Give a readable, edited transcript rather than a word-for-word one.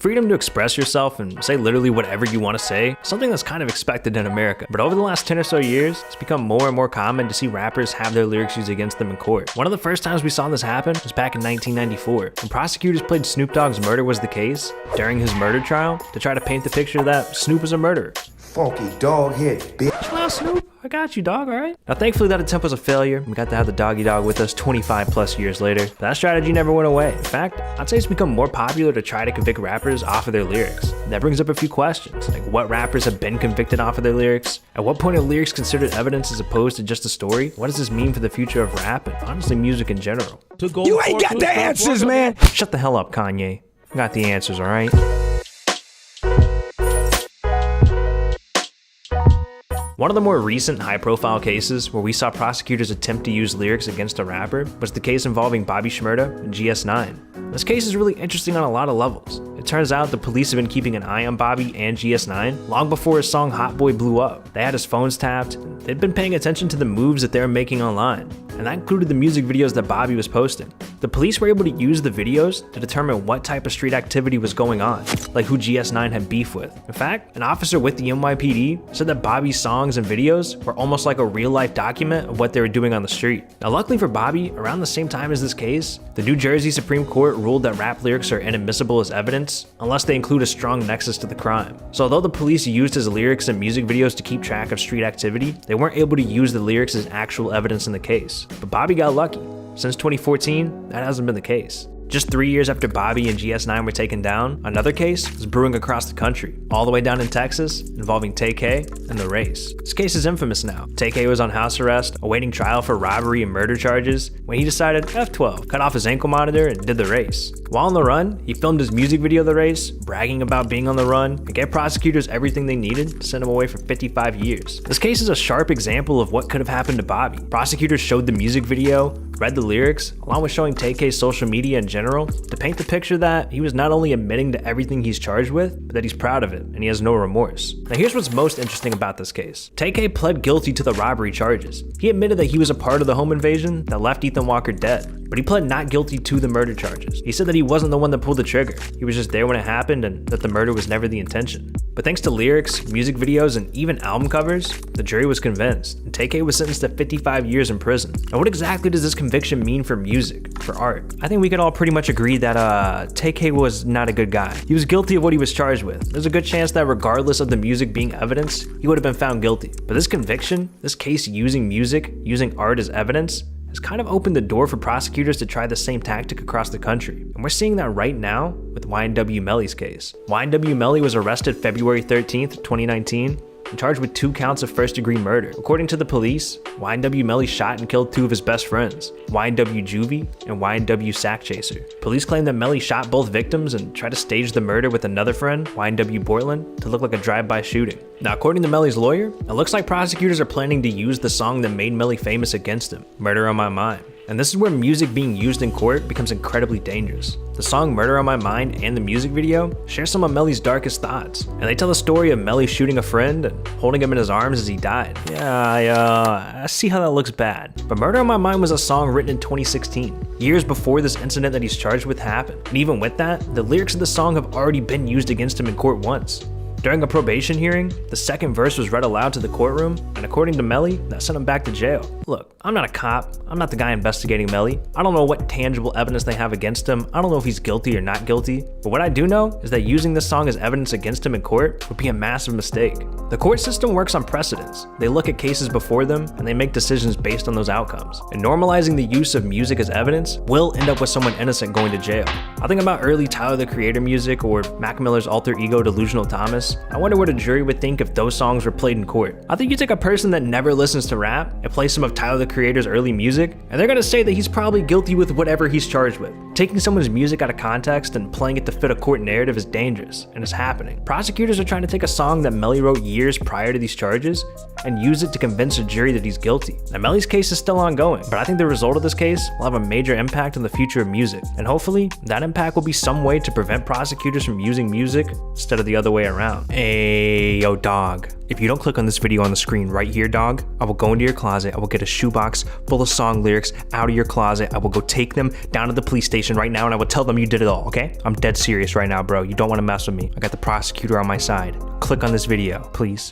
freedom to express yourself and say literally whatever you want to say, something that's kind of expected in America. But over the last 10 or so years, it's become more and more common to see rappers have their lyrics used against them in court. One of the first times we saw this happen was back in 1994, when prosecutors played Snoop Dogg's Murder Was the Case during his murder trial to try to paint the picture that Snoop was a murderer. Funky dog head, bitch. Chill out, Snoop. I got you, dog, alright? Now, thankfully, that attempt was a failure. We got to have the doggy dog with us 25 plus years later. But that strategy never went away. In fact, I'd say it's become more popular to try to convict rappers off of their lyrics. That brings up a few questions, like what rappers have been convicted off of their lyrics? At what point are lyrics considered evidence as opposed to just a story? What does this mean for the future of rap and honestly music in general? You ain't got the answers, man! Shut the hell up, Kanye. I got the answers, alright? One of the more recent high-profile cases where we saw prosecutors attempt to use lyrics against a rapper was the case involving Bobby Shmurda and GS9. This case is really interesting on a lot of levels. It turns out the police have been keeping an eye on Bobby and GS9 long before his song Hot Boy blew up. They had his phones tapped, and they'd been paying attention to the moves that they were making online, and that included the music videos that Bobby was posting. The police were able to use the videos to determine what type of street activity was going on, like who GS9 had beef with. In fact, an officer with the NYPD said that Bobby's songs and videos were almost like a real-life document of what they were doing on the street. Now, luckily for Bobby, around the same time as this case, the New Jersey Supreme Court ruled that rap lyrics are inadmissible as evidence unless they include a strong nexus to the crime. So although the police used his lyrics and music videos to keep track of street activity, they weren't able to use the lyrics as actual evidence in the case. But Bobby got lucky. Since 2014, that hasn't been the case. Just 3 years after Bobby and GS9 were taken down, another case was brewing across the country, all the way down in Texas, involving Tay-K and The Race. This case is infamous now. Tay-K was on house arrest, awaiting trial for robbery and murder charges, when he decided F12, cut off his ankle monitor and did The Race. While on the run, he filmed his music video The Race, bragging about being on the run, and gave prosecutors everything they needed to send him away for 55 years. This case is a sharp example of what could have happened to Bobby. Prosecutors showed the music video, read the lyrics, along with showing Tay-K's social media in general, to paint the picture that he was not only admitting to everything he's charged with, but that he's proud of it and he has no remorse. Now here's what's most interesting about this case. Tay-K pled guilty to the robbery charges. He admitted that he was a part of the home invasion that left Ethan Walker dead, but he pled not guilty to the murder charges. He said that he wasn't the one that pulled the trigger. He was just there when it happened and that the murder was never the intention. But thanks to lyrics, music videos, and even album covers, the jury was convinced, and Tay-K was sentenced to 55 years in prison. Now what exactly does this conviction mean for music, for art? I think we could all pretty much agree that Tay-K was not a good guy. He was guilty of what he was charged with. There's a good chance that regardless of the music being evidence, he would have been found guilty. But this conviction, this case using music, using art as evidence, has kind of opened the door for prosecutors to try the same tactic across the country. And we're seeing that right now with YNW Melly's case. YNW Melly was arrested February 13th, 2019, and charged with 2 counts of first-degree murder. According to the police, YNW Melly shot and killed 2 of his best friends, YNW Juvie and YNW Sack Chaser. Police claim that Melly shot both victims and tried to stage the murder with another friend, YNW Portland, to look like a drive-by shooting. Now, according to Melly's lawyer, it looks like prosecutors are planning to use the song that made Melly famous against him, Murder on My Mind. And this is where music being used in court becomes incredibly dangerous. The song Murder on My Mind and the music video share some of Melly's darkest thoughts, and they tell the story of Melly shooting a friend and holding him in his arms as he died. Yeah, I see how that looks bad. But Murder on My Mind was a song written in 2016, years before this incident that he's charged with happened. And even with that, the lyrics of the song have already been used against him in court once. During a probation hearing, the second verse was read aloud to the courtroom, and according to Melly, that sent him back to jail. Look, I'm not a cop. I'm not the guy investigating Melly. I don't know what tangible evidence they have against him. I don't know if he's guilty or not guilty. But what I do know is that using this song as evidence against him in court would be a massive mistake. The court system works on precedents. They look at cases before them, and they make decisions based on those outcomes. And normalizing the use of music as evidence will end up with someone innocent going to jail. I think about early Tyler the Creator music or Mac Miller's alter ego Delusional Thomas. I wonder what a jury would think if those songs were played in court. I think you take a person that never listens to rap and play some of Tyler the Creator's early music, and they're gonna say that he's probably guilty with whatever he's charged with. Taking someone's music out of context and playing it to fit a court narrative is dangerous, and it's happening. Prosecutors are trying to take a song that Melly wrote years prior to these charges and use it to convince a jury that he's guilty. Now, Melly's case is still ongoing, but I think the result of this case will have a major impact on the future of music, and hopefully that impact will be some way to prevent prosecutors from using music instead of the other way around. Hey, yo, dog. If you don't click on this video on the screen right here, dog, I will go into your closet, I will get a get a shoebox full of song lyrics out of your closet. I will go take them down to the police station right now and I will tell them you did it all, okay? I'm dead serious right now, bro. You don't want to mess with me. I got the prosecutor on my side. Click on this video, please.